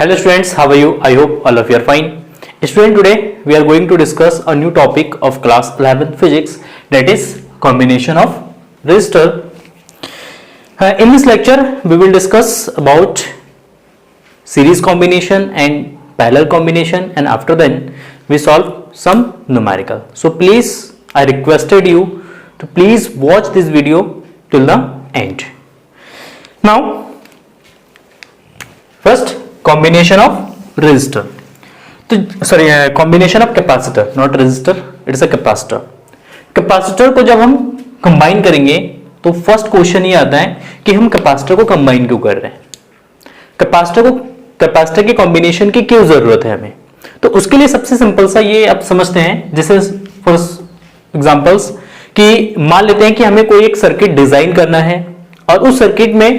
Hello students, how are you? I hope all of you are fine. Student, today we are going to discuss a new topic of class 11 physics, that is combination of resistor. In this lecture we will discuss about series combination and parallel combination, and after then we solve some numerical. So please, I requested you to please watch this video till the end. Now first, combination of resistor. तो sorry, combination of capacitor, not resistor, it's a capacitor. Capacitor को जब हम combine करेंगे तो first question ये आता है कि हम कैपेसिटर को कंबाइन क्यों कर रहे हैं, कैपेसिटर के कॉम्बिनेशन की क्यों जरूरत है हमें. तो उसके लिए सबसे सिंपल सा ये आप समझते हैं, जैसे फॉर एग्जांपल्स कि मान लेते हैं कि हमें कोई एक सर्किट डिजाइन करना है और उस सर्किट में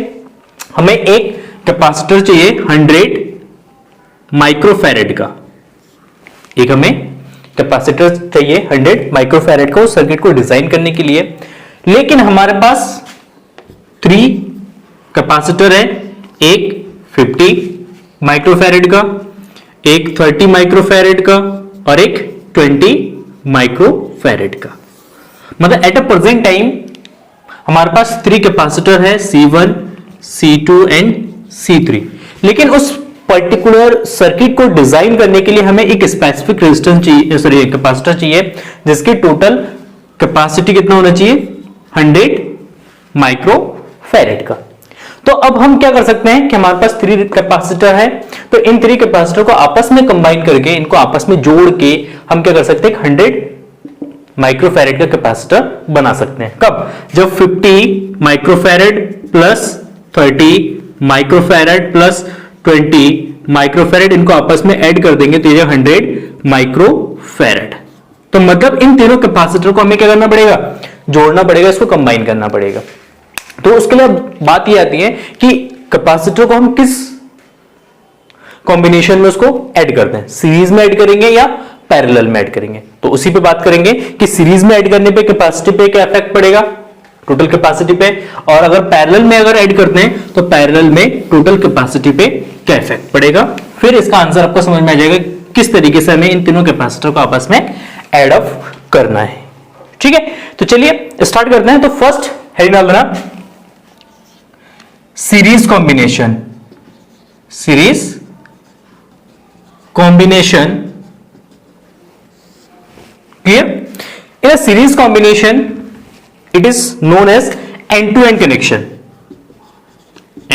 हमें एक कैपेसिटर चाहिए 100 माइक्रोफैरेड का. एक हमें कैपेसिटर चाहिए 100 माइक्रोफैरेड का उस सर्किट को डिजाइन करने के लिए, लेकिन हमारे पास 3 कैपेसिटर है, एक 50 माइक्रोफैरेड का, एक 30 माइक्रोफैरेड का और एक 20 माइक्रोफैरेड का. मतलब एट अ प्रेजेंट टाइम हमारे पास 3 कैपेसिटर है, C1, C2 एंड C3. लेकिन उस पर्टिकुलर सर्किट को डिजाइन करने के लिए हमें एक स्पेसिफिक रेजिस्टेंस चाहिए, सॉरी कैपेसिटर चाहिए, जिसकी टोटल कैपेसिटी कितना होना चाहिए, 100 माइक्रोफैरेड का. तो अब हम क्या कर सकते हैं कि हमारे पास 3 कैपेसिटर है, तो इन 3 कैपेसिटर को आपस में कंबाइन करके, इनको आपस में जोड़ के हम क्या कर सकते हैं, 100 माइक्रोफैरेड का कैपेसिटर बना सकते हैं. कब? जब 50 microfarad plus 30 microfarad plus 20 microfarad, इनको आपस में ऐड कर देंगे तो ये 100 माइक्रोफैरेड. तो मतलब इन तीनों कैपेसिटर को हमें क्या करना पड़ेगा, जोड़ना पड़ेगा, इसको कंबाइन करना पड़ेगा. तो उसके लिए बात ये आती है कि कैपेसिटर को हम किस कॉम्बिनेशन में उसको ऐड करते हैं, सीरीज में ऐड करेंगे या पैरेलल में ऐड करेंगे. तो उसी पे बात करेंगे कि सीरीज में ऐड करने पे कैपेसिटी पे क्या इफेक्ट पड़ेगा, टोटल कैपेसिटी पे, और अगर पैरेलल में अगर ऐड करते हैं तो पैरेलल में टोटल कैपेसिटी पे क्या इफेक्ट पड़ेगा. फिर इसका आंसर आपको समझ में आ जाएगा किस तरीके से हमें इन तीनों कैपेसिटर को आपस में ऐड ऑफ करना है. ठीक है, तो चलिए स्टार्ट करते हैं. तो फर्स्ट हेडिंग डाल देना, series combination. Series combination, clear. In a series combination it is known as end-to-end connection.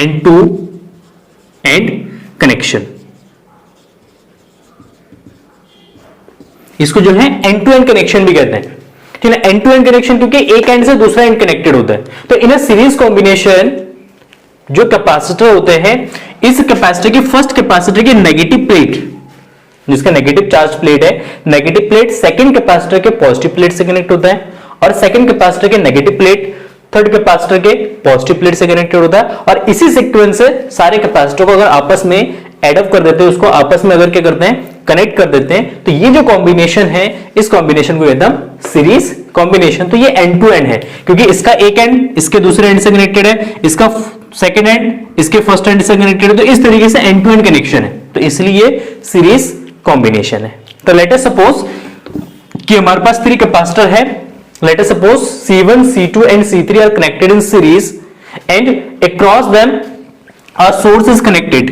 End-to-end connection, इसको जो है एंड टू एंड कनेक्शन भी कहते हैं. ठीक है, एंड टू एंड कनेक्शन क्योंकि एक एंड से दूसरा एंड कनेक्टेड होता है. तो इन अ सीरीज कॉम्बिनेशन जो कैपेसिटर होते हैं, इस कैपेसिटर की फर्स्ट कैपेसिटर की नेगेटिव प्लेट, जिसका नेगेटिव चार्ज प्लेट है, नेगेटिव प्लेट सेकंड कैपेसिटर के पॉजिटिव प्लेट से कनेक्ट होता है, और सेकंड कैपेसिटर के नेगेटिव प्लेट थर्ड कैपेसिटर के पॉजिटिव प्लेट से कनेक्टेड होता है. और इसी सीक्वेंस से सारे कैपेसिटर को अगर आपस में एड अप कर देते हैं, उसको आपस में अगर क्या करते हैं, कनेक्ट कर देते हैं, तो ये जो कॉम्बिनेशन है, इस कॉम्बिनेशन को कहते हैं सीरीज कॉम्बिनेशन. तो ये एंड टू एंड है क्योंकि इसका एक एंड इसके दूसरे एंड से कनेक्टेड है, इसका सेकंड एंड इसके फर्स्ट एंड से कनेक्टेड है. तो इस तरीके से एंड टू एंड कनेक्शन है, तो इसलिए सीरीज कॉम्बिनेशन है. तो लेट अस सपोज कि हमारे पास 3 कैपेसिटर है. Let us suppose C1, C2 and C3 are connected in series and across them a source is connected.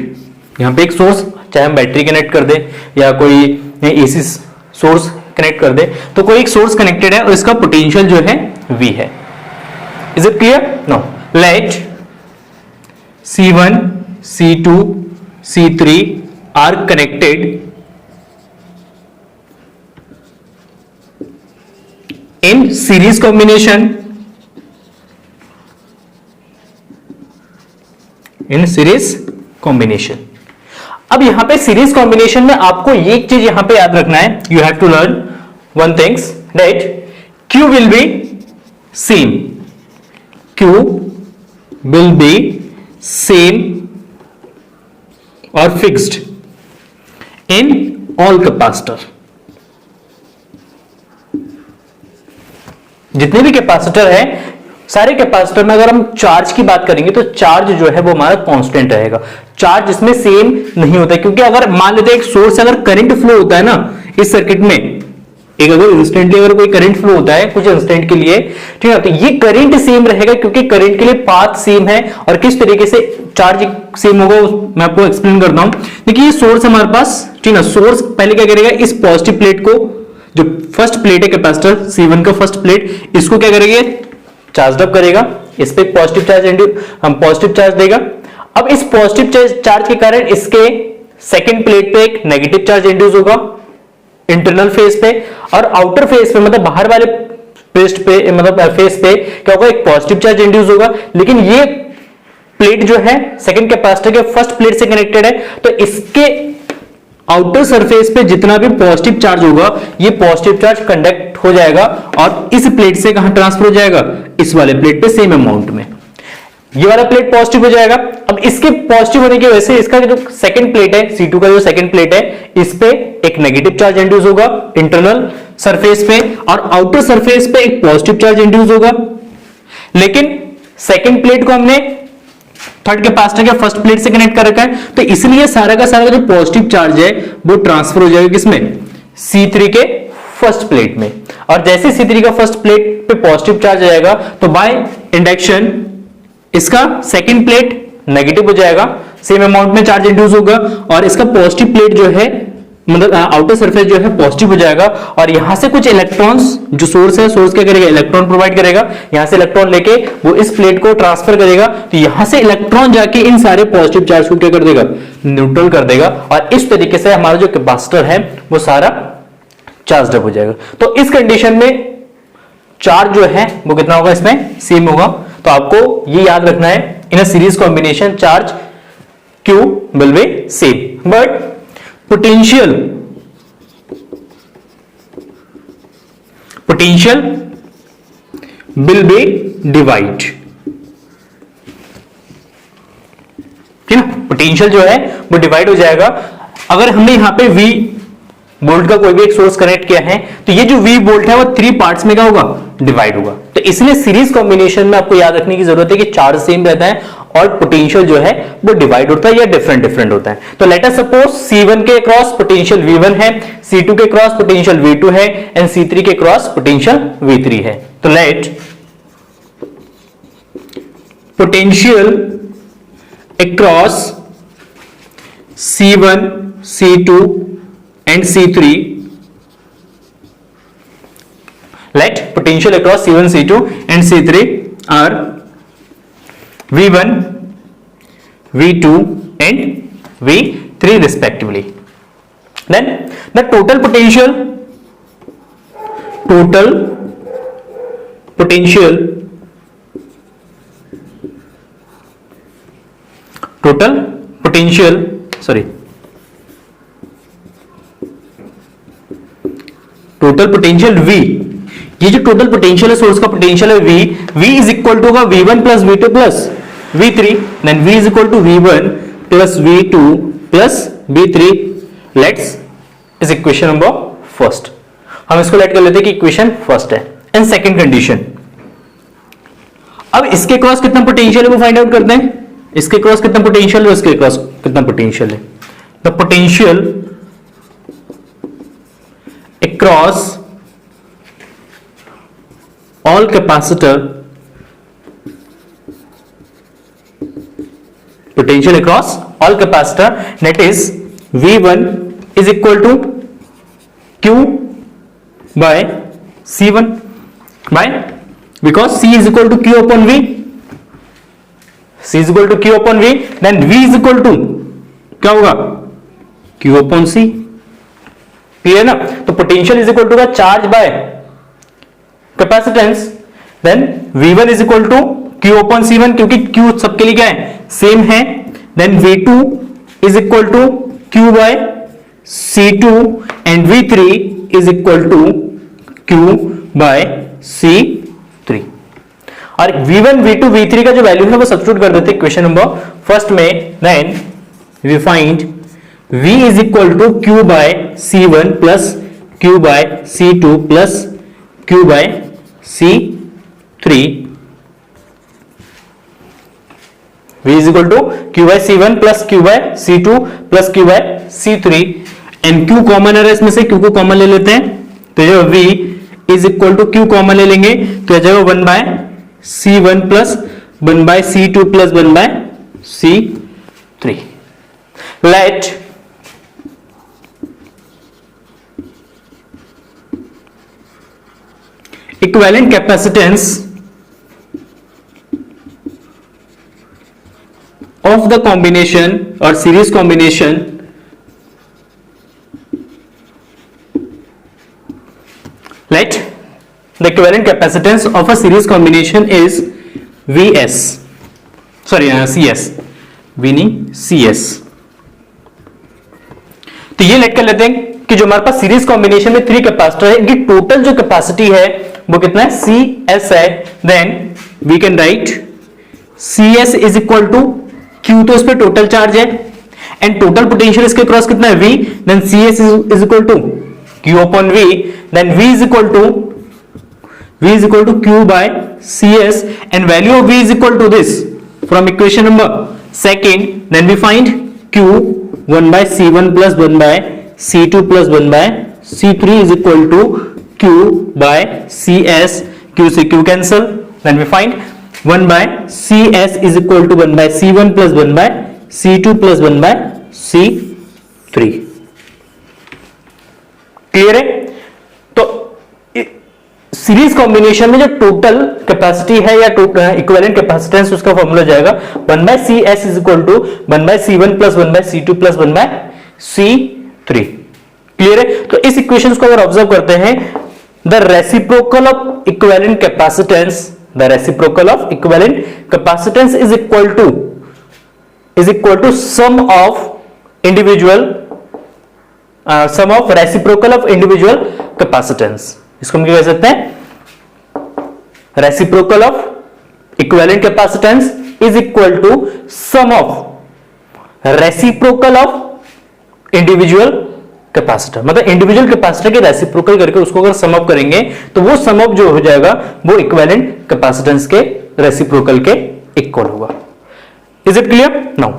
यहाँ पे एक सोर्स, चाहे हम बैटरी कनेक्ट कर दे या कोई एसी सोर्स कनेक्ट कर दे, तो कोई एक सोर्स कनेक्टेड है और इसका पोटेंशियल जो है V है. Is it clear? No. Let C1, C2, C3 are connected in series combination. In series combination. अब यहां पे सीरीज कॉम्बिनेशन में आपको एक चीज यहां पे याद रखना है, you have to learn one things that Q will be same. Q will be same or fixed in all capacitor. जितने भी कैपेसिटर है सारे कैपेसिटर में अगर हम चार्ज की बात करेंगे तो चार्ज जो है वो हमारा कांस्टेंट रहेगा, चार्ज इसमें सेम नहीं होता है। क्योंकि अगर मान लेते हैं एक सोर्स से अगर करंट फ्लो होता है ना इस सर्किट में, एक अगर इंस्टेंटली अगर कोई करंट फ्लो होता है कुछ इंस्टेंट के लिए, ठीक है, तो ये करंट सेम रहेगा क्योंकि करंट के लिए पाथ सेम है। और किस तरीके से चार्ज सेम होगा मैं आपको एक्सप्लेन करता हूं। देखिए ये सोर्स हमारे पास, ठीक है, सोर्स पहले क्या करेगा, इस पॉजिटिव प्लेट को, जो फर्स्ट प्लेट है कैपेसिटर C1 का फर्स्ट प्लेट, इसको क्या करेंगे, चार्ज अप करेगा, इस पे पॉजिटिव चार्ज देगा। अब इस पॉजिटिव चार्ज के कारण इसके सेकंड प्लेट पे एक नेगेटिव चार्ज इंड्यूस होगा इंटरनल फेस पे, और आउटर फेस पे मतलब बाहर वाले पेस्ट पे मतलब फेस पे क्या होगा, एक पॉजिटिव चार्ज इंड्यूस होगा। लेकिन ये प्लेट जो है सेकंड कैपेसिटर के फर्स्ट प्लेट से कनेक्टेड है, तो इसके आउटर सरफेस पे जितना भी पॉजिटिव चार्ज होगा ये पॉजिटिव चार्ज कंडक्ट हो जाएगा और इस प्लेट से कहां ट्रांसफर हो जाएगा, इस वाले प्लेट पे सेम अमाउंट में। ये वाला प्लेट पॉजिटिव हो जाएगा। अब इसके पॉजिटिव होने की वजह से इसका जो सेकंड प्लेट है C2 का, जो सेकंड प्लेट है, इस पे एक नेगेटिव चार्ज इंड्यूस होगा इंटरनल सरफेस पे, और आउटर सरफेस पे एक पॉजिटिव चार्ज इंड्यूस होगा। लेकिन सेकंड प्लेट को हमने थर्ड कैपेसिटर के फर्स्ट प्लेट से कनेक्ट कर रखा है, तो इसलिए सारा का सारा जो पॉजिटिव चार्ज है वो ट्रांसफर हो जाएगा किसमें, C3 के फर्स्ट प्लेट में। और जैसे C3 का फर्स्ट प्लेट पे पॉजिटिव चार्ज आएगा तो बाय इंडक्शन इसका सेकंड प्लेट नेगेटिव हो जाएगा, सेम अमाउंट में चार्ज इंड्यूस होगा, और इसका पॉजिटिव प्लेट जो है मतलब आउटर सरफेस जो है पॉजिटिव हो जाएगा। और यहां से कुछ इलेक्ट्रॉन्स, जो सोर्स है, सोर्स क्या करेगा, इलेक्ट्रॉन प्रोवाइड करेगा, यहां से इलेक्ट्रॉन लेके वो इस प्लेट को ट्रांसफर करेगा, तो यहां से इलेक्ट्रॉन जाके इन सारे पॉजिटिव चार्ज को क्या कर देगा, न्यूट्रल कर देगा, और इस तरीके से हमारा जो कैपेसिटर है वो सारा चार्ज अप हो जाएगा। तो इस कंडीशन में चार्ज जो है वो कितना होगा, इसमें सेम होगा। तो आपको ये याद रखना है, in a series combination charge Q will be same, but potential will be divide, ठीक है ना, पोटेंशियल जो है वो डिवाइड हो जाएगा। अगर हमने यहां पे V वोल्ट का कोई भी एक सोर्स कनेक्ट किया है तो ये जो V वोल्ट है वो 3 पार्ट्स में क्या होगा, डिवाइड होगा। तो इसलिए सीरीज कॉम्बिनेशन में आपको याद रखने की जरूरत है कि चार्ज सेम रहता है और पोटेंशियल जो है वो डिवाइड होता है या डिफरेंट होता है। तो लेट अस सपोज C1 के क्रॉस पोटेंशियल V1 है, C2 के क्रॉस पोटेंशियल V2 है, एंड C3 के क्रॉस पोटेंशियल V3 है। तो let potential across C1, C2 and C3, let potential across C1, C2 and C3 are V1, V2 and V3 respectively. Then the total potential V, ये जो total potential है source का potential है V is equal to होगा V1 plus V2 plus V3, then V is equal to V1 plus V2 plus V3। Let's is equation number first, हम इसको let कर लेते हैं कि इक्वेशन फर्स्ट है। एंड सेकंड कंडीशन, अब इसके क्रॉस कितना पोटेंशियल है वो फाइंड आउट करते हैं। इसके क्रॉस कितना पोटेंशियल है, इसके क्रॉस कितना पोटेंशियल है। The potential across all capacitor, potential across all capacitor, that is V1 is equal to Q by C1 by, because C is equal to Q upon V, C is equal to Q upon V, then V is equal to क्या होगा, Q upon C, clear ना। तो potential is equal to का charge by capacitance, then V1 is equal to Q upon C1, क्योंकि Q सबके लिए क्या है, सेम है। Then V2 is equal to Q by C2 and V3 is equal to Q by C3। और V1, V2, V3 का जो value है वो सब्स्टिट्यूट कर देते क्वेश्चन नंबर फर्स्ट में। Then we find V is equal to Q by C1 plus Q by C2 plus Q by C3, V is equal to Q by C1 plus Q by C2 plus Q by C3, and Q common है इसमें से, Q को common ले लेते हैं, तो जो V is equal to Q common ले लेंगे तो आ जाएगा 1 by C1 plus 1 by C2 plus 1 by C3. Let equivalent capacitance of the combination or series combination let the equivalent capacitance of a series combination is Vs, sorry Cs, V नहीं Cs. तो ये late कर लेते हैं कि जो हमारे पास series combination में 3 कैपेसिटर है, इनकी टोटल जो कैपेसिटी है वो कितना है, Cs है. Then we can write Cs is equal to Q, तो इस पे टोटल चार्ज है, एंड टोटल पोटेंशियल इसके क्रॉस कितना है V, then Cs is equal to Q upon V, then V is equal to Q by Cs, and value of V is equal to this from equation number second. Then we find Q 1 by C1 plus 1 by C2 plus 1 by C3 is equal to Q by CS. Q से Q cancel. Then we find 1 by CS is equal to 1 by C1 plus 1 by C2 plus 1 by C3. Clear है? तो series combination में जो total capacity है या equivalent capacitance, उसका formula जाएगा 1 by CS is equal to 1 by C1 plus 1 by C2 plus 1 by C3. Clear है? तो इस इक्वेशन को अगर ऑब्जर्व करते हैं, the reciprocal of equivalent capacitance, the reciprocal of equivalent capacitance is equal to sum of individual sum of reciprocal of individual capacitance. इसको हम क्या कह सकते हैं, reciprocal of equivalent capacitance is equal to sum of reciprocal of individual capacitor. मतलब individual capacitor के reciprocal करके उसको अगर सम अप करेंगे तो वो सम अप जो हो जाएगा वो इक्विवेलेंट कैपेसिटेंस के रेसिप्रोकल के इक्वल होगा. Is it clear? Now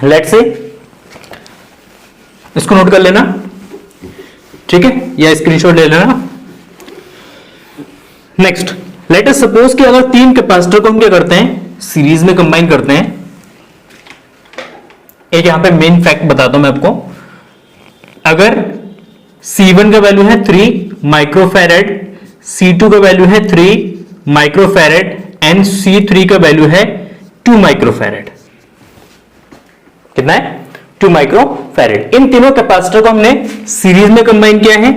let's say इसको नोट कर लेना, ठीक है, या स्क्रीनशॉट ले लेना. नेक्स्ट, लेट अस सपोज कि अगर 3 कैपेसिटर को हम क्या करते हैं, सीरीज में कंबाइन करते हैं. एक यहां पे मेन फैक्ट बताता हूं मैं आपको. अगर C1 का वैल्यू है 3 माइक्रोफैरेड, C2 का वैल्यू है 3 माइक्रोफैरेड एंड C3 का वैल्यू है 2 माइक्रोफैरेड. कितना है? 2 माइक्रोफैरेड. इन तीनों कैपेसिटर को हमने सीरीज में कंबाइन किया है,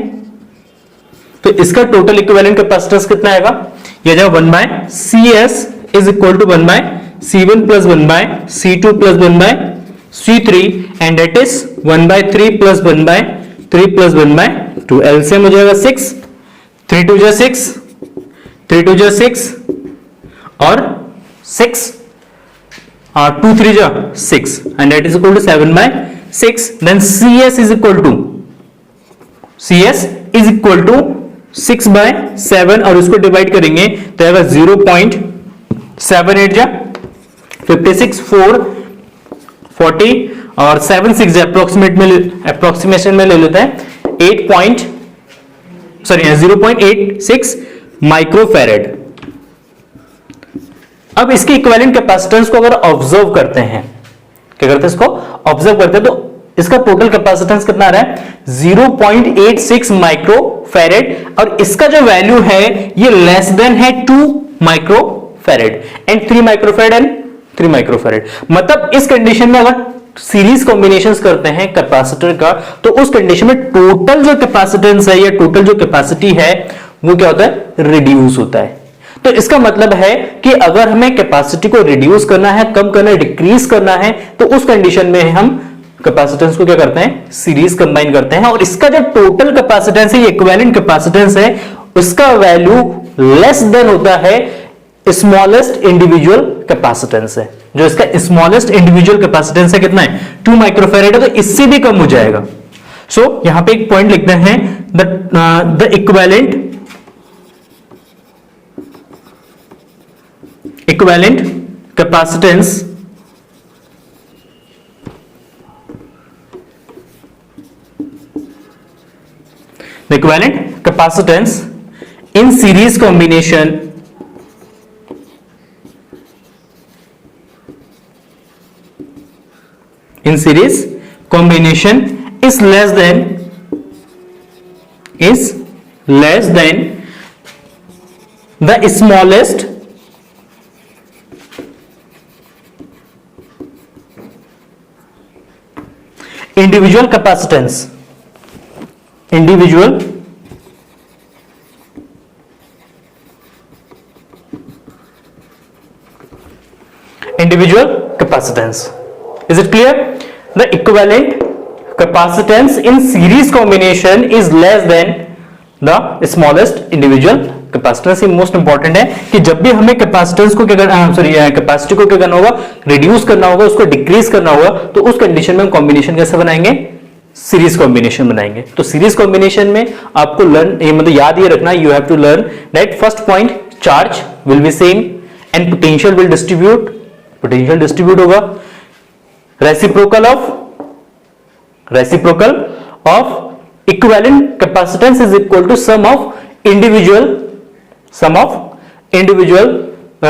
तो इसका टोटल इक्विवेलेंट कैपेसिटेंस कितना आएगा, यह जाएगा 1 by CS is equal to 1 by C1 plus 1 by C2 plus 1 by C3, and that is 1 by 3 plus 1 by 3 plus 1 by 2. LCM हो जाएगा 6, 3 2 जा 6, 3 2 जा 6 और 6 और 2 3 जा 6, and that is equal to 7 by 6. Then CS is equal to 6 by 7 और उसको divide करेंगे तो आएगा 0.78 जा 56, 4 40 और 7 6 अप्रोक्सीमेशन में ले लेते हैं 0.86 माइक्रोफैरेड. अब इसके इक्विवेलेंट कैपेसिटेंस को अगर ऑब्जर्व करते हैं, क्या करते हैं, इसको ऑब्जर्व करते हैं, तो इसका टोटल कैपेसिटेंस कितना आ रहा है, 0.86 माइक्रोफैरेड, और इसका जो वैल्यू है ये लेस देन है 2 microfarad and 3 microfarad and 3 microfarad. मतलब इस कंडीशन में अगर सीरीज कॉम्बिनेशंस करते हैं कैपेसिटर का, तो उस कंडीशन में टोटल जो कैपेसिटेंस है या टोटल जो कैपेसिटी है वो क्या होता है, रिड्यूस होता है. तो इसका मतलब है कि अगर हमें कैपेसिटी को रिड्यूस करना है, कम करना है, डिक्रीज करना है, तो उस कंडीशन में हम कैपेसिटेंस को क्या करते हैं, सीरीज कंबाइन करते हैं, और इसका जो टोटल कैपेसिटेंस है, इक्विवेलेंट कैपेसिटेंस है, उसका वैल्यू लेस देन होता है स्मॉलेस्ट इंडिविजुअल कैपेसिटेंस है. जो इसका स्मॉलेस्ट इंडिविजुअल कैपेसिटेंस है कितना है, 2 माइक्रोफैरेड है, तो इससे भी कम हो जाएगा. सो यहां पे एक पॉइंट लिखते हैं, the equivalent capacitance the equivalent capacitance in series combination is less than the smallest individual capacitance. Is it clear? The equivalent capacitance in series combination is less than the smallest individual capacitance. ये most important है कि जब भी हमें capacitance को capacity को क्या करना होगा, रिड्यूस करना होगा, उसको डिक्रीज करना होगा, तो उस कंडीशन में हम कॉम्बिनेशन कैसे बनाएंगे, सीरीज कॉम्बिनेशन बनाएंगे। तो सीरीज कॉम्बिनेशन में आपको मतलब याद ये रखना, you have to learn that first point charge will be same and potential will distribute होगा, reciprocal of equivalent capacitance is equal to sum of individual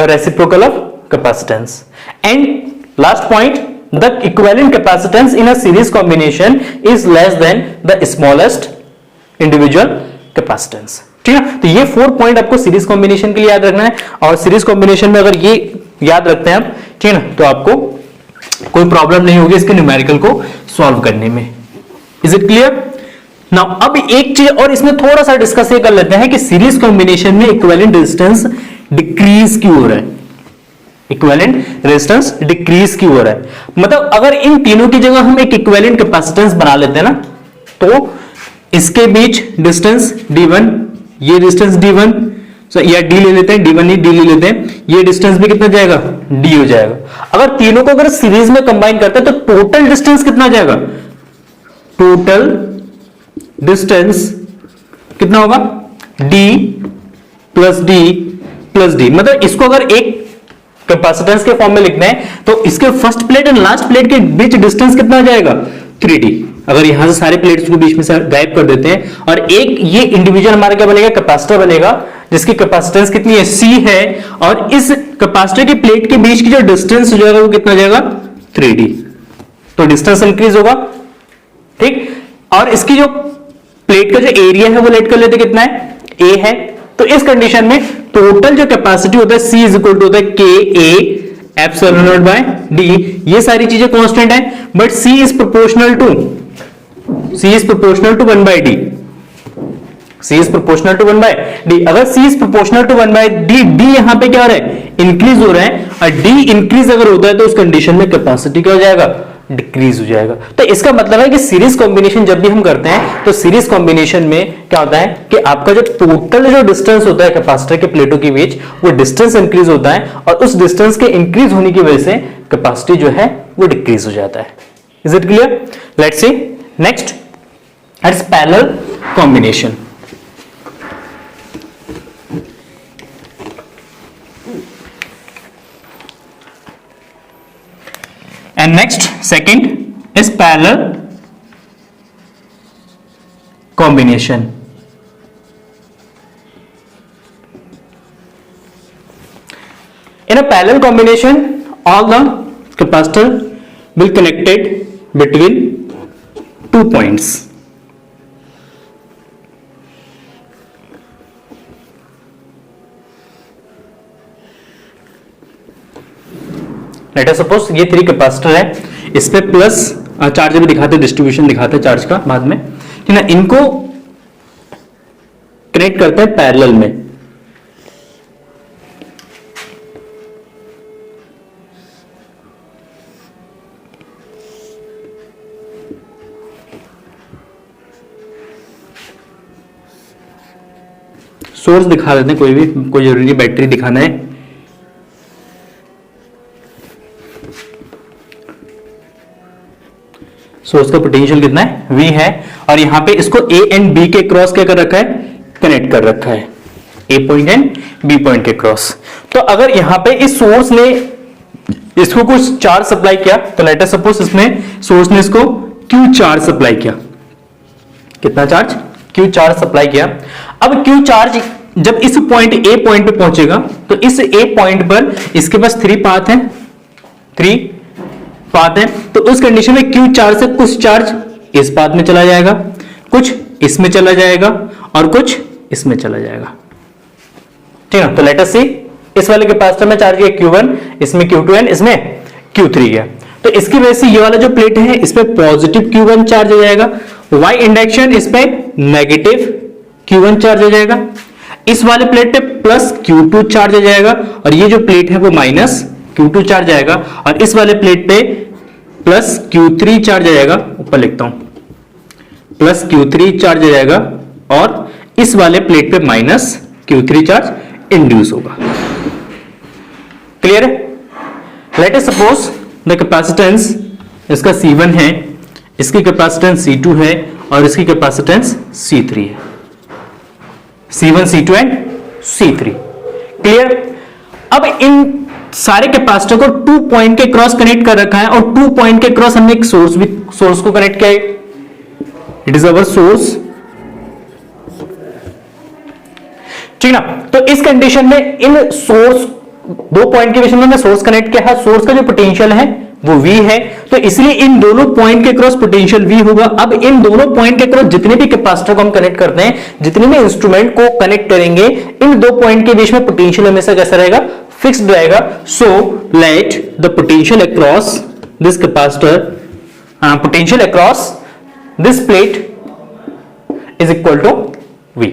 reciprocal of capacitance, and last point, the equivalent capacitance in a series combination is less than the smallest individual capacitance। ठीक है, तो ये 4 point आपको series combination के लिए याद रखना है, और सीरीज कॉम्बिनेशन में अगर ये याद रखते हैं आप, ठीक है ना, तो आपको कोई प्रॉब्लम नहीं होगी इसके न्यूमेरिकल को सॉल्व करने में। Is it clear? नाउ अब एक चीज और इसमें थोड़ा सा डिस्कस ये कर लेते हैं कि सीरीज कॉम्बिनेशन में इक्विवेलेंट रेजिस्टेंस डिक्रीज क्यों हो रहा है, मतलब अगर इन तीनों की जगह हम एक इक्विवेलेंट कैपेसिटेंस बना लेते हैं ना, तो इसके बीच डिस्टेंस d1, ये डिस्टेंस d1 या d ले लेते हैं, d1 नहीं d ले लेते हैं, ये डिस्टेंस भी कितना जाएगा, d हो जाएगा। अगर तीनों को अगर सीरीज में कंबाइन करते हैं तो टोटल डिस्टेंस कितना जाएगा, टोटल डिस्टेंस कितना होगा, d प्लस डी, मतलब इसको अगर एक कैपेसिटेंस के फॉर्म में लिखना है तो इसके first plate and last plate के बीच डिस्टेंस कितना आ जाएगा, 3d। अगर यहां से सारे प्लेट्स को बीच में से गायब कर देते हैं और एक ये इंडिविजुअल हमारा क्या बनेगा, कैपेसिटर बनेगा, जिसकी कैपेसिटेंस कितनी है, c है, और इस कैपेसिटर की प्लेट के बीच की जो डिस्टेंस हो जाएगा वो कितना जाएगा, 3d। तो डिस्टेंस इंक्रीज होगा, ठीक, और इसकी जो प्लेट का जो एरिया है वो लेट कर लेते कितना है, a है। तो इस कंडीशन में टोटल जो कैपेसिटी होता है c इज इक्वल टू होता है k a epsilon not by d। ये सारी चीजें कांस्टेंट है, but c is proportional to 1 by d। अगर c is proportional to 1 by d यहां पे क्या हो रहा है, इंक्रीज हो रहा है, और d इंक्रीज अगर होता है तो उस कंडीशन में कैपेसिटी क्या हो जाएगा, डिक्रीज हो जाएगा। तो इसका मतलब है कि सीरीज कॉम्बिनेशन जब भी हम करते हैं तो सीरीज कॉम्बिनेशन में क्या होता है कि आपका जो टोटल जो डिस्टेंस होता है कैपेसिटर के प्लेटों के बीच, वो डिस्टेंस इंक्रीज होता है, और उस डिस्टेंस के इंक्रीज होने की वजह से कैपेसिटी जो है वो डिक्रीज हो जाता है। Is it clear? Let's see next, it's parallel combination. And next, second is parallel combination. In a parallel combination, all the capacitor will connected between 2 points. Late us suppose ये 3 capacitor है, इस पे plus charge भी दिखाते, distribution दिखाते charge का बाद में, ठीक है, इनको कनेक्ट करते हैं पैरेलल में। सोर्स दिखा देते हैं, कोई जरूरी नहीं बैटरी दिखाना है। सोर्स का पोटेंशियल कितना है, V है, और यहां पे इसको A एंड B के क्रॉस क्या कर रखा है, कनेक्ट कर रखा है, A point and B point के क्रॉस। तो अगर यहां पे इस सोर्स ने इसको कुछ चार्ज सप्लाई किया, तो लेट अस सपोज इसमें सोर्स ने इसको Q चार्ज सप्लाई किया, कितना चार्ज, Q चार्ज सप्लाई किया। अब Q चार्ज जब इस पॉइंट A पॉइंट पे पहुंचेगा तो इस A पॉइंट पर इसके पास 3 पाथ है, 3 पाथ है, तो उस कंडीशन में Q चार्ज से कुछ चार्ज इस पाथ में चला जाएगा, कुछ इसमें चला जाएगा और कुछ इसमें चला जाएगा। ठीक है, तो लेट अस सी, इस वाले कैपेसिटर में चार्ज है Q1, इसमें Q2 एंड इसमें Q3 है। तो इसकी वजह से ये वाला जो प्लेट है इस पे पॉजिटिव Q1 चार्ज हो जाएगा, Y इंडक्शन इस पे नेगेटिव Q1 चार्ज हो जाएगा, इस वाले प्लेट पे प्लस Q2 चार्ज हो जाएगा और ये जो प्लेट है वो माइनस Q2 चार्ज आएगा और इस वाले प्लेट पे प्लस Q3 चार्ज आ जाएगा, ऊपर लिखता हूं प्लस Q3 चार्ज आ जाएगा और इस वाले प्लेट पे माइनस Q3 चार्ज इंड्यूस होगा। क्लियर है? Late us suppose the capacitance इसका C1 है, इसकी कैपेसिटेंस C2 है और इसकी कैपेसिटेंस C3 है, C1 C2 and C3। Clear? अब इन सारे कैपेसिटर को 2 पॉइंट के क्रॉस कनेक्ट कर रखा है और 2 पॉइंट के क्रॉस हमने एक सोर्स को कनेक्ट किया है, इट इज अवर सोर्स। ठीक ना? तो इस कंडीशन में इन सोर्स 2 पॉइंट के बीच में सोर्स कनेक्ट किया है, सोर्स का जो पोटेंशियल है वो V है, तो इसलिए इन दोनों पॉइंट के क्रॉस पोटेंशियल V होगा। अब इन दोनों पॉइंट के क्रॉस जितने भी कैपेसिटर को हम कनेक्ट करते हैं, जितने भी इंस्ट्रूमेंट को कनेक्ट करेंगे, इन 2 पॉइंट के बीच में पोटेंशियल हमेशा कैसा रहेगा? फिक्स्ड रहेगा। So let the potential across this capacitor, potential across this plate is equal to V।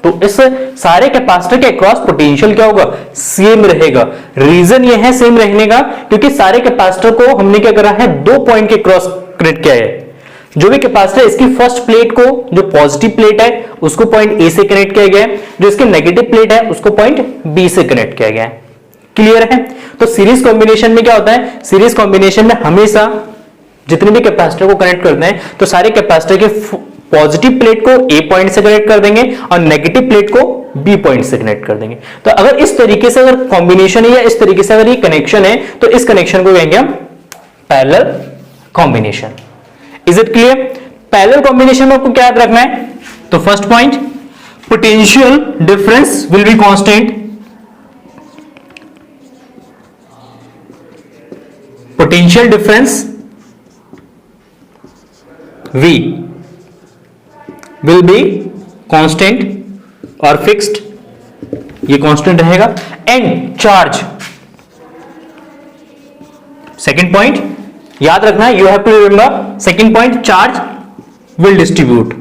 तो इस सारे कैपेसिटर के अक्रॉस पोटेंशियल क्या होगा? सेम रहेगा। रीजन ये है सेम रहने का क्योंकि सारे कैपेसिटर को हमने क्या करा है? 2 पॉइंट के क्रॉस कनेक्ट किया है। जो भी कैपेसिटर इसकी फर्स्ट प्लेट को, जो पॉजिटिव प्लेट है उसको पॉइंट A से कनेक्ट किया गया है, जो इसकी नेगेटिव प्लेट है उसको पॉइंट B से कनेक्ट किया गया है। क्लियर है? तो सीरीज कॉम्बिनेशन में क्या होता है? सीरीज कॉम्बिनेशन में हमेशा जितने भी कैपेसिटर को कनेक्ट करते हैं तो सारे कैपेसिटर के पॉजिटिव प्लेट को A पॉइंट से कनेक्ट कर देंगे और नेगेटिव प्लेट को B पॉइंट से कनेक्ट कर देंगे। तो अगर इस तरीके से अगर कॉम्बिनेशन है या इस तरीके से अगर ये कनेक्शन है तो इस कनेक्शन को कहेंगे हम parallel combination. Is it clear? Parallel combination में आपको क्या याद रखना है? तो first point, potential difference will be constant, potential difference V will be constant और फिक्स्ड, ये कांस्टेंट रहेगा। एंड चार्ज, सेकेंड पॉइंट याद रखना है, you have to remember second point, charge will distribute.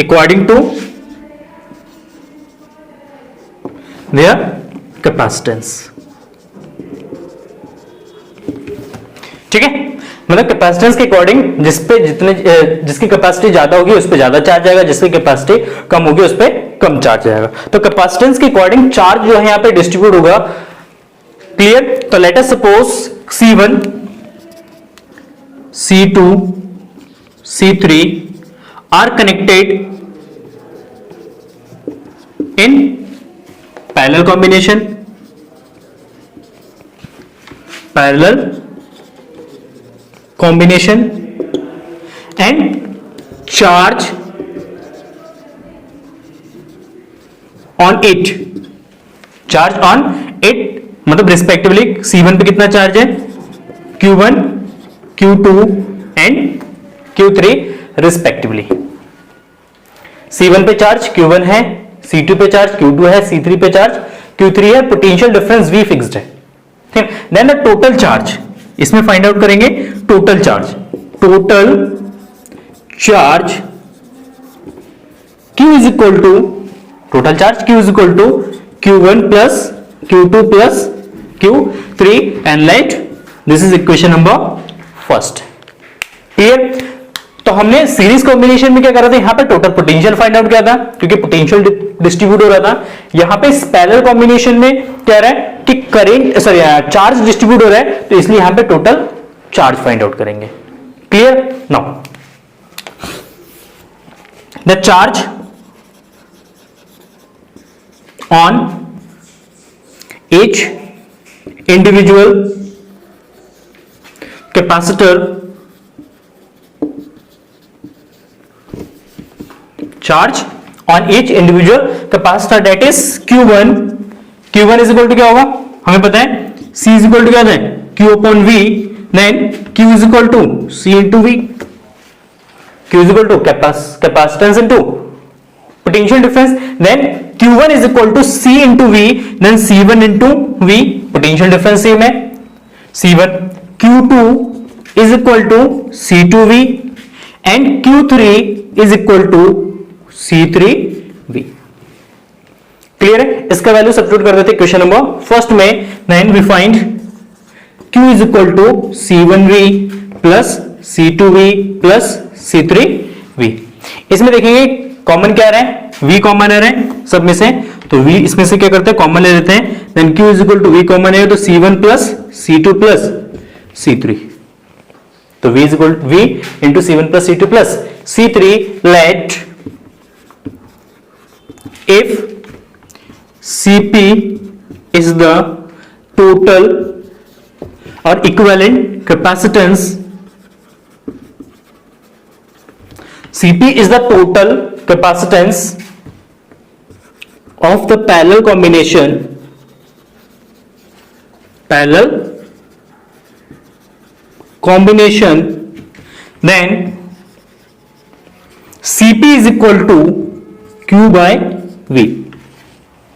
According to their capacitance। ठीक है, मतलब capacitance के अकॉर्डिंग जिसकी कैपेसिटी ज्यादा होगी उस पर ज्यादा चार्ज आएगा, जिसकी कैपेसिटी कम होगी उस पर कम चार्ज आएगा। तो कैपेसिटेंस के अकॉर्डिंग चार्ज जो है यहां पे डिस्ट्रीब्यूट होगा। क्लियर? तो let us suppose C1, C2, C3 are connected in parallel combination, parallel combination and charge on it, charge on it मतलब रिस्पेक्टिवली C1 पे कितना चार्ज है? Q1, Q2 and Q3 respectively. C1 पे charge Q1 है, C2 पे charge Q2 है, C3 पे charge Q3 है, पोटेंशियल डिफरेंस V फिक्स्ड है। ठीक, देन द टोटल चार्ज, इसमें फाइंड आउट करेंगे total charge. Total charge Q is equal to, total charge Q is equal to Q1 plus Q2 plus Q3 and let this is equation number first. Clear? तो हमने series combination में क्या करा था? यहां पे total potential find out किया था क्योंकि पोटेंशियल डिस्ट्रीब्यूट हो रहा था। यहां पे पैरेलल कॉम्बिनेशन में क्या रहा है कि करंट चार्ज डिस्ट्रीब्यूट हो रहा है, तो इसलिए यहां पे टोटल चार्ज फाइंड आउट करेंगे। Clear? Now the charge on each individual capacitor charge on each individual capacitor, that is Q1. Q1 is equal to क्या होगा, हमें पता है C is equal to क्या है, Q upon V, then Q is equal to C into V. Q is equal to capacitance into potential difference, then Q1 is equal to C into V, then C1 into V, potential difference same है C1. Q2 is equal to C2V and Q3 is equal to C3V. Clear है, इसका value substitute कर देते question number first में. Then we find Q is equal to C1V plus C2V plus C3V. इसमें देखेंगे common क्या रहा है, V कॉमन आ रहा है सब में से, तो V इसमें से क्या करते हैं कॉमन ले लेते हैं. देन Q is equal to V common है तो C1 plus C2 plus C3, तो V is equal to V into C1 plus C2 plus C3. Let if Cp is the total or equivalent capacitance, Cp is the total capacitance of the parallel combination, then Cp is equal to Q by V.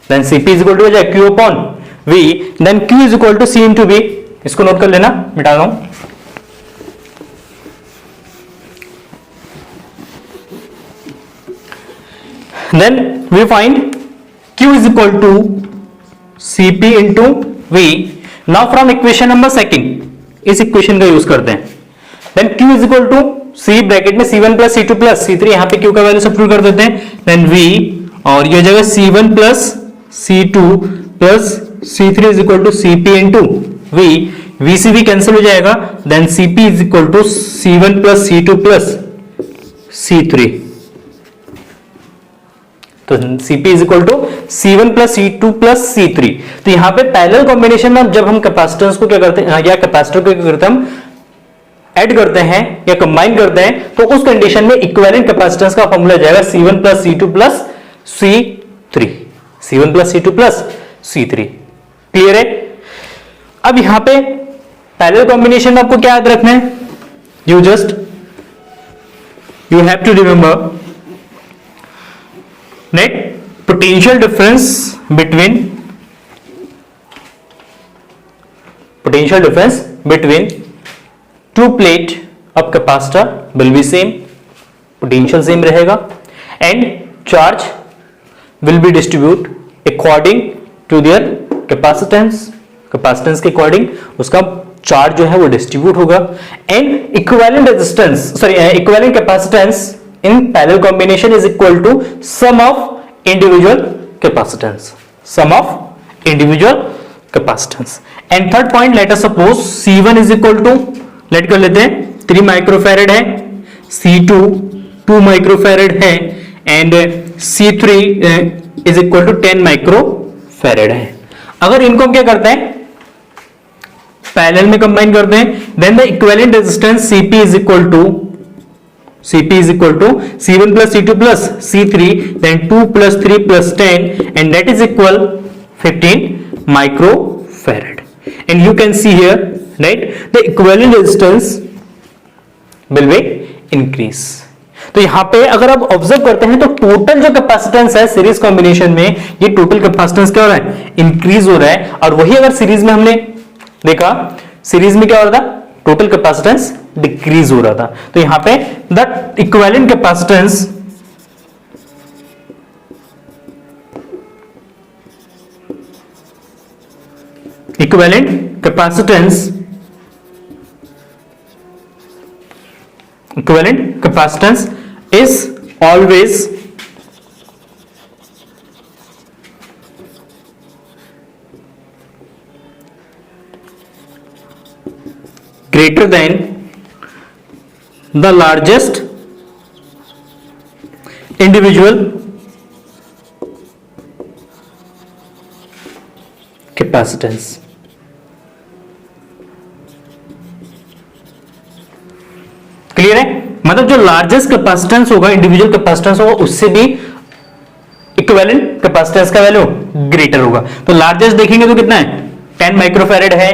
Then Cp is equal to Q upon V, then Q is equal to C into V. इसको note कर लेना, मिटा रहा हूं. Then we find Q is equal to Cp into V. Now from equation number second, इस equation का use करते हैं. Then Q is equal to C bracket में C1 plus C2 plus C3, यहां पे Q का वैल्यू सब्स्टिट्यूट कर देते हैं. Then V और ये जगह C1 plus C2 plus C3 is equal to Cp into V. VCV cancel हो जाएगा. Then Cp is equal to C1 plus C2 plus C3. तो Cp is equal to C1 plus C2 plus C3. तो यहां पे parallel combination में जब हम capacitance को क्या करते हैं या कैपेसिटर को क्या करते हैं, हम ऐड करते हैं या कंबाइन करते हैं, तो उस कंडीशन में इक्विवेलेंट कैपेसिटेंस का फॉर्मूला जाएगा C1 plus C2 plus C3. C1 plus C2 plus C3. Clear है. अब यहां पे पैरेलल कॉम्बिनेशन में आपको क्या याद रखना है, you have to remember net potential difference between two plate of capacitor will be same, potential same रहेगा, and charge will be distribute according to their capacitance के अकॉर्डिंग उसका चार्ज जो है वो डिस्ट्रीब्यूट होगा. And equivalent capacitance in parallel combination is equal to sum of individual capacitance. And third point, let us suppose C1 is equal to, let कर लेते हैं 3 microfarad है, C2 2 माइक्रोफैरेड है, and C3 is equal to 10 microfarad है. अगर इनको क्या करते हैं पैरेलल में कंबाइन करते हैं, then the equivalent resistance Cp is equal to C1 plus C2 plus C3, then 2 plus 3 plus 10, and that is equal 15 microfarad. And you can see here, right, the equivalent resistance will be increase. तो यहां पे अगर आप observe करते हैं तो total जो capacitance है सीरीज कॉम्बिनेशन में, ये टोटल कैपेसिटेंस क्या हो रहा है, इंक्रीज हो रहा है. और वही अगर सीरीज में हमने देखा, सीरीज में क्या हो रहा था, टोटल कैपेसिटेंस डिक्रीज हो रहा था. तो यहां पे the equivalent capacitance is always greater than the largest individual capacitance. Clear है? मतलब जो लार्जेस्ट कैपेसिटेंस होगा, इंडिविजुअल कैपेसिटेंस होगा, उससे भी इक्विवेलेंट कैपेसिटेंस का वैल्यू ग्रेटर होगा। तो लार्जेस्ट देखेंगे तो कितना है, 10 माइक्रोफैरेड है,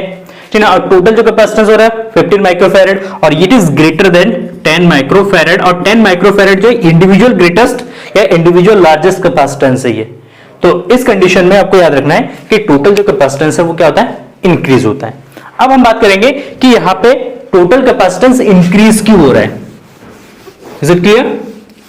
ठीक है। और टोटल जो कैपेसिटेंस हो रहा है 15 माइक्रोफैरेड, और it is greater than 10 microfarad. और 10 माइक्रोफैरेड जो इंडिविजुअल ग्रेटेस्ट या इंडिविजुअल लार्जेस्ट कैपेसिटेंस है ये। तो इस कंडीशन में आपको याद रखना है कि टोटल जो कैपेसिटेंस है वो क्या होता है, इंक्रीज होता है। अब हम बात करेंगे कि यहां पे टोटल कैपेसिटेंस इंक्रीज क्यों हो रहा है। Is it clear?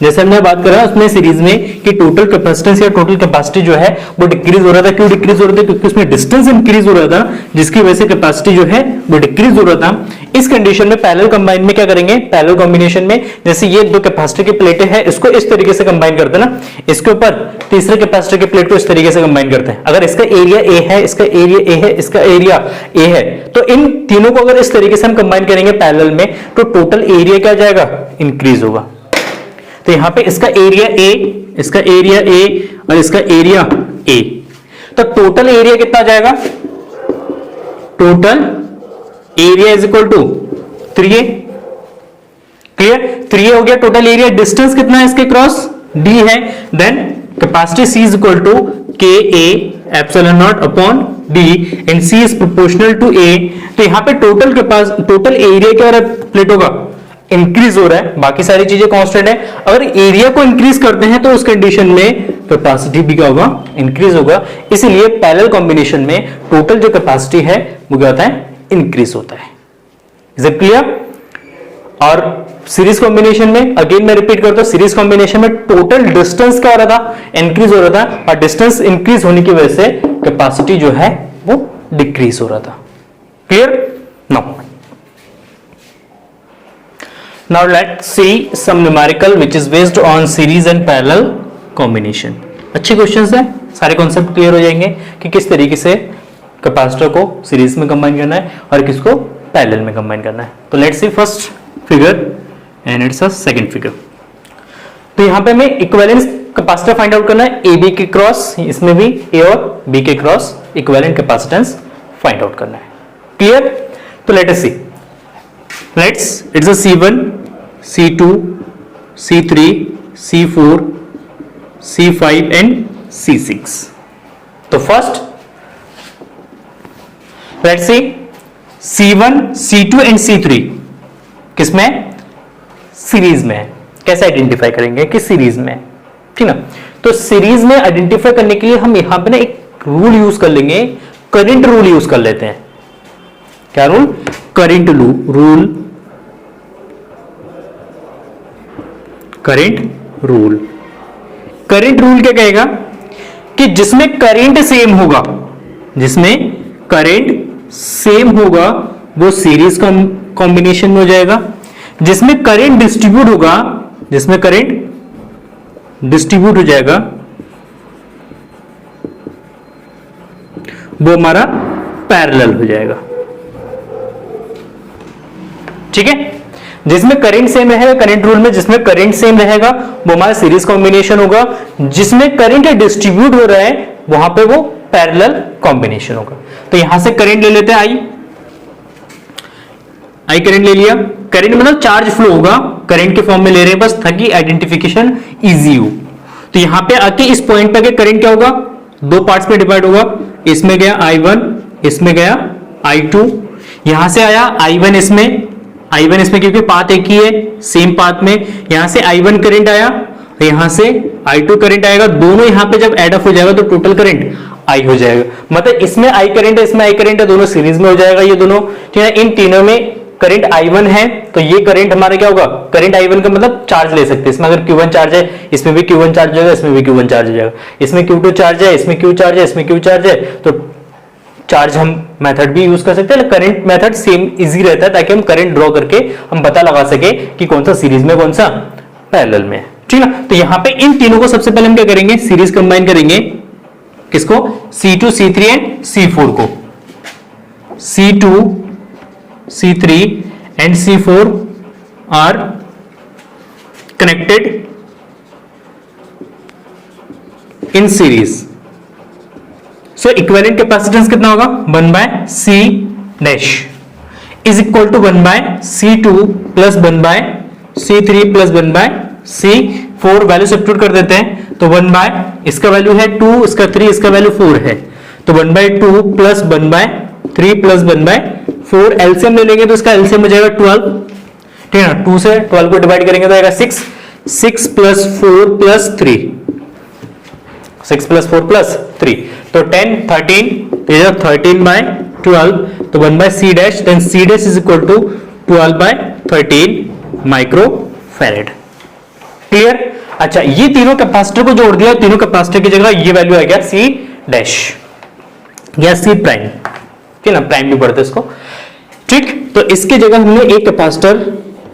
जैसे हमने बात करा उसमें सीरीज में कि टोटल कैपेसिटेंस या टोटल कैपेसिटी जो है वो डिक्रीज हो रहा था। क्यों डिक्रीज हो रहा था? क्योंकि उसमें डिस्टेंस इंक्रीज हो रहा था, जिसकी वजह से कैपेसिटी जो है वो डिक्रीज हो रहा था। इस कंडीशन में पैरेलल कंबाइन में क्या करेंगे, पैरेलल कॉम्बिनेशन में जैसे ये दो कैपेसिटर की प्लेटें हैं, इसको इस तरीके से कंबाइन करते हैं ना, इसके ऊपर तीसरे कैपेसिटर की प्लेट को इस तरीके से कंबाइन करते हैं। अगर इसका एरिया ए है, इसका एरिया ए है, इसका एरिया ए है, तो इन तीनों को अगर इस तरीके से हम कंबाइन करेंगे पैरेलल में, तो टोटल एरिया क्या जाएगा, इंक्रीज होगा। तो यहां पे इसका एरिया ए, इसका एरिया ए और इसका एरिया ए, तो टोटल एरिया कितना जाएगा, total area is equal to 3a। Clear? 3a हो गया टोटल एरिया। डिस्टेंस कितना है इसके क्रॉस, d है। Then capacity c is equal to ka epsilon not upon d and c is proportional to a। तो यहां पे टोटल एरिया क्या हो रहा है, प्लेटों का इंक्रीज हो रहा है, बाकी सारी चीजें कांस्टेंट है। अगर एरिया को इंक्रीज करते हैं तो उस कंडीशन में कैपेसिटी भी क्या होगा, इंक्रीज होगा। इसलिए पैरेलल कॉम्बिनेशन में टोटल जो कैपेसिटी है वो क्या होता है, इंक्रीज होता है। Is it clear? और सीरीज कॉम्बिनेशन में अगेन मैं रिपीट करता हूं, सीरीज कॉम्बिनेशन में टोटल डिस्टेंस क्या हो रहा था, इंक्रीज हो रहा था, और डिस्टेंस इंक्रीज होने की वजह से कैपेसिटी जो है वो डिक्रीज हो रहा था। Clear? Now Now let's see some numerical which is based on series and parallel combination. अच्छे क्वेश्चंस हैं, सारे कॉन्सेप्ट क्लियर हो जाएंगे कि किस तरीके से कैपेसिटर को सीरीज में कंबाइन करना है और किसको पैरेलल में कंबाइन करना है। तो let's see first figure and it's a second figure. तो यहां पे हमें इक्विवेलेंस कैपेसिटर फाइंड आउट करना है, ए बी के क्रॉस, इसमें भी ए और बी के cross equivalent capacitance find out करना है। क्लियर? तो let us see, it's a C1, C2, C3, C4, C5 and C6. तो first let's see C1, C2 and C3 किसमें, सीरीज में है। कैसे आइडेंटिफाई करेंगे कि सीरीज में है, ठीक ना। तो सीरीज में आइडेंटिफाई करने के लिए हम यहां पे ना एक रूल यूज कर लेंगे, करंट रूल यूज कर लेते हैं। क्या rule, current rule, current rule. Current rule क्या कहेगा कि जिसमें करंट सेम होगा, जिसमें करंट सेम होगा वो सीरीज कॉम्बिनेशन में हो जाएगा। जिसमें करंट डिस्ट्रीब्यूट होगा, जिसमें करंट डिस्ट्रीब्यूट हो जाएगा वो हमारा पैरेलल हो जाएगा। ठीक है? जिसमें करंट सेम रहेगा, करंट रूल में जिसमें करंट सेम रहेगा वो हमारा सीरीज कॉम्बिनेशन होगा। जिसमें करंट डिस्ट्रीब्यूट हो रहा है वहां पे वो पैरेलल कॉम्बिनेशन होगा। तो यहां से करंट ले लेते हैं, आई करंट ले लिया। करंट मतलब चार्ज फ्लो होगा, करंट के फॉर्म में ले रहे हैं बस ताकि आइडेंटिफिकेशन इजी हो। तो यहां पे आके इस पॉइंट पे करंट क्या होगा, दो पार्ट्स में डिवाइड होगा। इसमें गया I1, इसमें गया I2। यहां से आया I1 इसमें क्योंकि पाथ एक ही है, सेम पाथ में यहां से I1 करंट आया, यहां से I2 करंट आएगा। दोनों यहां पे जब एड अप हो जाएगा तो टोटल करंट I हो जाएगा। मतलब इसमें I करंट है, इसमें I करंट है, दोनों सीरीज में हो जाएगा ये दोनों, ठीक है। इन तीनों में करंट I1 है तो ये करंट हमारा क्या होगा, करंट I1 का मतलब चार्ज ले सकते हैं। इसमें अगर Q1 चार्ज है, इसमें भी Q1 चार्ज हो जाएगा, इसमें भी Q1 चार्ज हो जाएगा। इसमें Q2 चार्ज है, इसमें Q चार्ज है, इसमें Q चार्ज है, तो चार्ज हम मेथड भी यूज कर सकते हैं। करंट मेथड सेम इजी रहता है ताकि हम करंट ड्रॉ करके हम पता लगा सके कि कौन सा सीरीज में कौन सा पैरेलल में है, ठीक ना। तो यहां पे इन तीनों को सबसे पहले हम क्या करेंगे, सीरीज कंबाइन करेंगे। किसको, C2, C3 एंड C4 को। C2, C3 and C4 are connected in series. So equivalent capacitance कितना होगा, 1 by C dash is equal to 1 by C2 plus 1 by C3 plus 1 by C4 value substitute कर देते हैं तो 1 bye इसका value है 2, इसका 3, इसका वैल्यू 4 है तो 1 by 2 plus 1 by 3 plus 1 by 4 LCM ले लेंगे तो इसका एलसीएम हो जाएगा 12, ठीक है ना। 2 से 12 को डिवाइड करेंगे तो आएगा 6, 6 प्लस 4 प्लस 3, 6 प्लस 4 प्लस 3 तो 10, 13, 13 बाय 12 तो 1 by C dash, then C dash is equal to 12 by 13 microfarad. Clear. अच्छा, ये तीनों कैपेसिटर को जोड़ दिया, तीनों कैपेसिटर की जगह ये वैल्यू आ गया C डैश या C प्राइम, ठीक है ना, प्राइम भी पढ़ते इसको, ठीक। तो इसके जगह हमने एक कैपेसिटर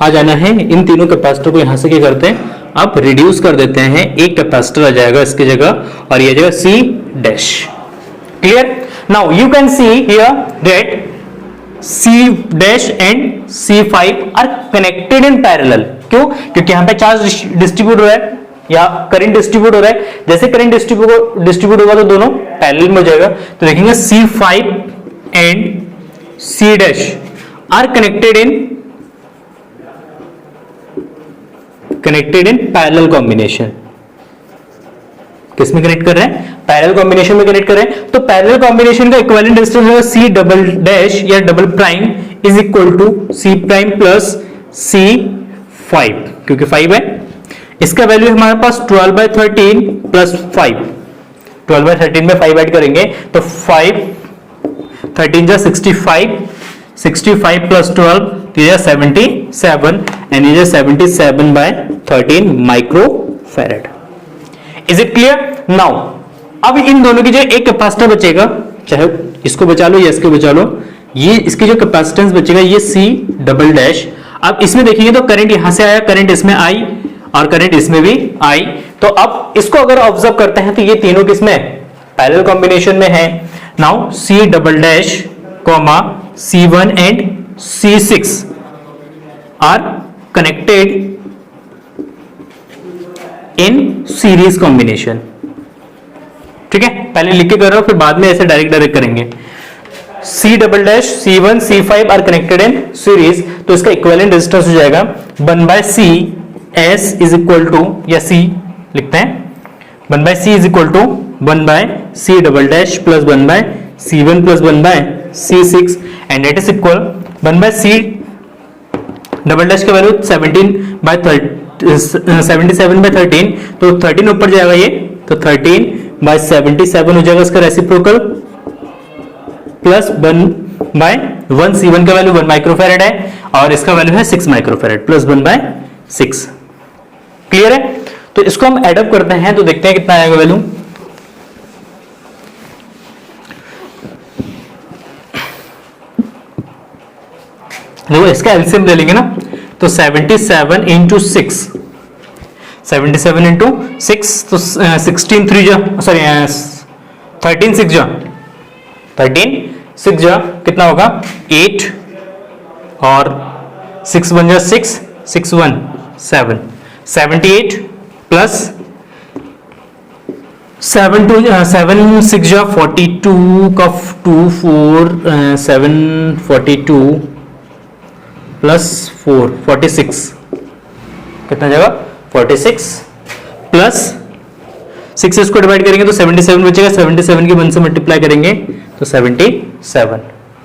आ जाना है, इन तीनों कैपेसिटर को यहां से क्या करते हैं, अब रिड्यूस कर देते हैं, एक कैपेसिटर आ जाएगा इसकी जगह और ये जाएगा C dash. Clear. Now you can see here that C dash and C5 are connected in parallel. क्यों? क्योंकि यहां पे चार्ज डिस्ट्रीब्यूट हो रहा है या करंट डिस्ट्रीब्यूट हो रहा है, जैसे करंट डिस्ट्रीब्यूट होगा तो दोनों पैरेलल में हो जाएगा। तो देखेंगे C5 and C dash are connected in parallel combination. किसमें कनेक्ट कर रहे हैं? पैरेलल कॉम्बिनेशन में कनेक्ट कर रहे हैं। तो पैरेलल कॉम्बिनेशन का इक्विवेलेंट डिस्टेंस होगा C डबल डैश या double prime is equal to C prime plus C5, क्योंकि 5 है। इसका वैल्यू हमारे पास 12 बाय 13 प्लस 5, 12 बाय 13 में 5 ऐड करेंगे तो 5, 13 जा 65, 65 प्लस 12 ये 77 एंड ये 77 by 13 microfarad. Is it clear? Now अब इन दोनों की जो एक कैपेसिटर बचेगा, चाहे इसको बचा लो या इसको बचा लो, ये इसकी जो कैपेसिटेंस बचेगा ये C डबल डैश। अब इसमें देखिए तो करंट यहां से आया, करंट इसमें आई और करंट इसमें भी आई। तो अब इसको अगर ऑब्जर्व करते हैं तो ये तीनों किसमें? पैरेलल कॉम्बिनेशन में है। Now C double dash comma C1 and C6 are connected in series combination. ठीक है, पहले लिख के कर रहा हूं फिर बाद में ऐसे डायरेक्ट करेंगे। C double dash C1 C5 are connected in series, तो इसका इक्विवेलेंट रेजिस्टेंस हो जाएगा 1 by C S is equal to, या C लिखते हैं, 1 by C is equal to 1 by C double dash plus 1 by C1 plus 1 by C6 and it is equal 1 by C double dash का value 77 by 13, तो 13 ऊपर जाएगा ये, तो 13 bye 77 हो जाएगा इसका रेसिप्रोकल प्लस 1 बाय 1 C1 का वैल्यू 1 माइक्रोफैरेड है और इसका वैल्यू है 6 माइक्रोफैरेड प्लस 1 बाय 6। क्लियर है? तो इसको हम एड अप करते हैं तो देखते हैं कितना आएगा वैल्यू। देखो इसका एलसीएम ले लेंगे ना, तो 77 इंटू 6, 77 इंटू 6 तो 16 3 जा, सॉरी 13 6 जा, 13 6 जा कितना होगा 8 और 6 1 जा 6, 6 1 7, 78 प्लस 7 6 जा 42 का 2 4 7 42 प्लस 4 46 कितना जाएगा 46 प्लस 6 इसको डिवाइड करेंगे तो 77 बचेगा, 77 की 1 से मल्टीप्लाई करेंगे तो 77।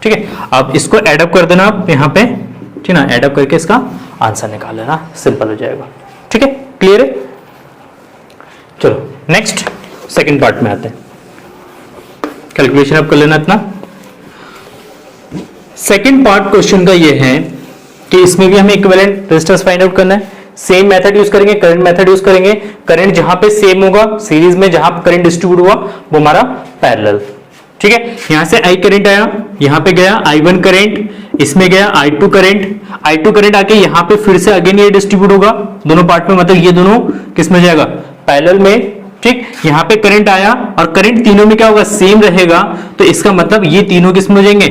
ठीक है, अब इसको ऐड अप कर देना आप यहाँ पे, ठीक ना, ऐड अप करके इसका आंसर निकाल लेना, सिंपल हो जाएगा। ठीक है, क्लियर है? चलो नेक्स्ट सेकंड पार्ट में आते हैं। कैलकुलेशन आप कर लेना इतना। सेकंड पार्ट क्वेश्चन का ये है कि इसमें भी हमें इक्विवेलेंट रेजिस्टेंस फाइंड आउट करना है। सेम मेथड यूज करेंगे, करंट मेथड यूज करेंगे। करंट जहां पे सेम होगा सीरीज में, जहां पे करंट डिस्ट्रीब्यूट हुआ वो हमारा पैरेलल। ठीक है, यहां से I करंट आया, यहां पे गया I1 करंट, इसमें गया I2 करंट, I2 करंट आके यहां पे फिर से अगेन ये डिस्ट्रीब्यूट होगा दोनों पार्ट में, मतलब ये दोनों किस में जाएगा पैरेलल में। ठीक, यहां पे करंट आया और करंट तीनों में क्या होगा सेम रहेगा, तो इसका मतलब ये तीनों किस में हो जाएंगे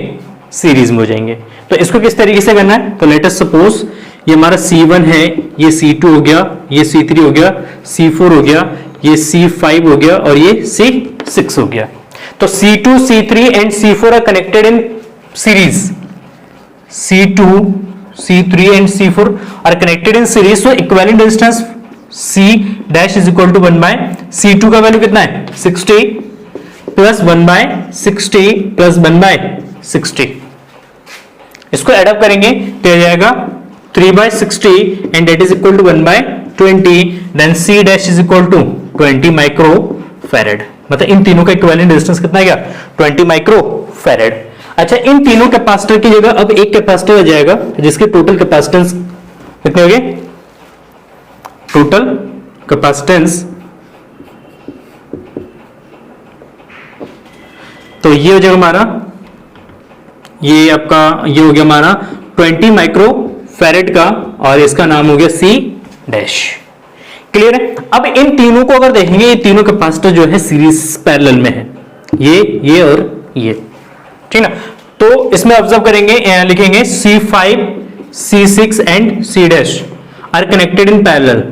सीरीज में हो जाएंगे। तो इसको किस तरीके से करना है, तो लेट अस सपोज ये हमारा C1 है, ये C2 हो गया, ये C3 हो गया, C4 हो गया, ये C5 हो गया और ये C6 हो गया। तो C2 C3 and C4 are connected in series, C2 C3 and C4 are connected in series, so equivalent distance C dash is equal to 1 by C2 का वैल्यू कितना है 60 प्लस 1 by 60 प्लस 1 by 60। इसको add up करेंगे तो आ जाएगा 3 by 60 and that is equal to 1 by 20, then C dash is equal to 20 microfarad. मतलब इन तीनों का इक्विवेलेंट डिस्टेंस कितना गया 20 माइक्रो फैरेड। अच्छा, इन तीनों कैपेसिटर की जगह अब एक कैपेसिटर आ जाएगा जिसके टोटल कैपेसिटेंस कितने हो गए, टोटल कैपेसिटेंस तो ये हो जाएगा हमारा, ये आपका ये हो गया हमारा 20 माइक्रो फैरेड का और इसका नाम हो गया C डैश। क्लियर है। अब इन तीनों को अगर देखेंगे, ये तीनों कैपेसिटर जो है सीरीज पैरेलल में है, ये और ये, ठीक ना। तो इसमें ऑब्जर्व करेंगे, लिखेंगे C5 C6 and C dash are connected in parallel,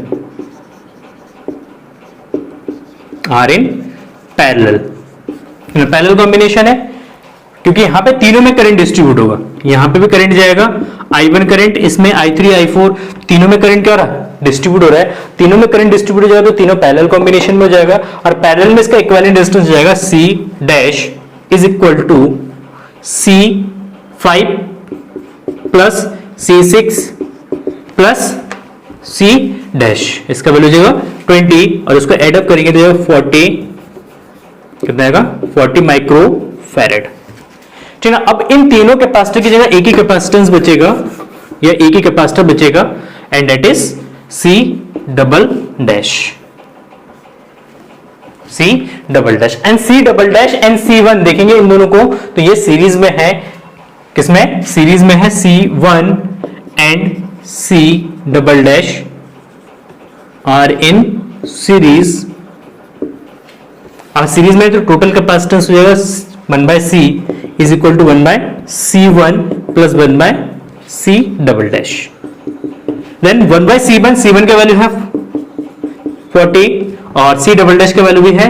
are in parallel, parallel combination है क्योंकि यहां पे तीनों में करंट डिस्ट्रीब्यूट होगा, यहां पे भी करंट जाएगा I1 करंट, इसमें I3 I4 तीनों में करंट क्या हो रहा है डिस्ट्रीब्यूट हो रहा है, तीनों में करंट डिस्ट्रीब्यूट हो जाएगा तो तीनों पैरेलल कॉम्बिनेशन में हो जाएगा और पैरेलल में इसका इक्विवेलेंट डिस्टेंस जाएगा C dash is equal to C5 plus C6 plus C dash, इसका वैल्यू जाएगा 20 और इसको एड अप करेंगे तो जाएगा 40, कितना आएगा 40 माइक्रो फैरेड। ठीक है। अब इन तीनों कैपेसिटर की जगह एक ही कैपेसिटेंस बचेगा या एक ही कैपेसिटर बचेगा and that is C double dash, C double dash and C double dash and C1 देखेंगे इन दोनों को तो ये सीरीज में है, किसमें सीरीज में है C1 and C double dash are in series, और सीरीज में तो टोटल कैपेसिटेंस हो जाएगा 1 by C is equal to 1 by C1 plus 1 by C double dash, then 1 by C1 का वैल्यू है 40 और C डबल डैश का वैल्यू भी है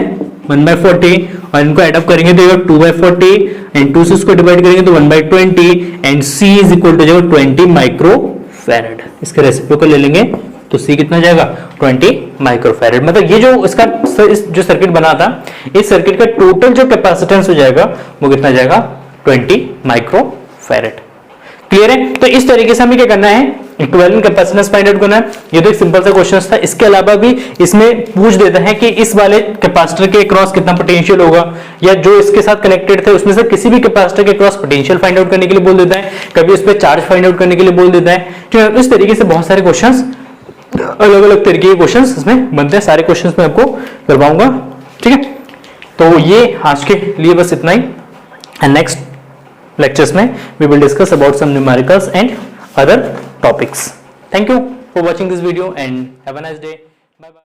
1 by 40 और इनको एडअप करेंगे तो 2 by 40 एंड 2 से इसको डिवाइड करेंगे तो 1 by 20 and C is equal to 20 microfarad. इसके रेसिप्रोकल ले लेंगे तो C कितना जाएगा 20 माइक्रो फैरेड। मतलब ये जो इसका जो सर्किट बना था, इस सर्किट का टोटल जो कैपेसिटेंस हो जाएगा वो कितना जाएगा 20 माइक्रो फैरेड। क्लियर है। तो इस तरीके से हमें क्या करना है, इक्विवेलेंट कैपेसिटेंस फाइंड आउट करना है। ये तो एक सिंपल सा क्वेश्चन था। इसके अलावा भी इसमें पूछ देता है कि इस वाले कैपेसिटर के क्रॉस कितना पोटेंशियल होगा, या जो इसके साथ कनेक्टेड थे उसमें से किसी भी कैपेसिटर के क्रॉस पोटेंशियल फाइंड आउट करने के लिए बोल देता है, कभी उस पर चार्ज फाइंड आउट करने के लिए बोल देता है। ठीक है। इस तरीके से बहुत सारे क्वेश्चन, अलग अलग तरीके के क्वेश्चन इसमें बनते हैं। सारे क्वेश्चन मैं आपको करवाऊंगा। ठीक है। तो ये आज के लिए बस इतना ही, एंड नेक्स्ट lectures में we will discuss about some numericals and other topics. Thank you for watching this video and have a nice day. Bye bye.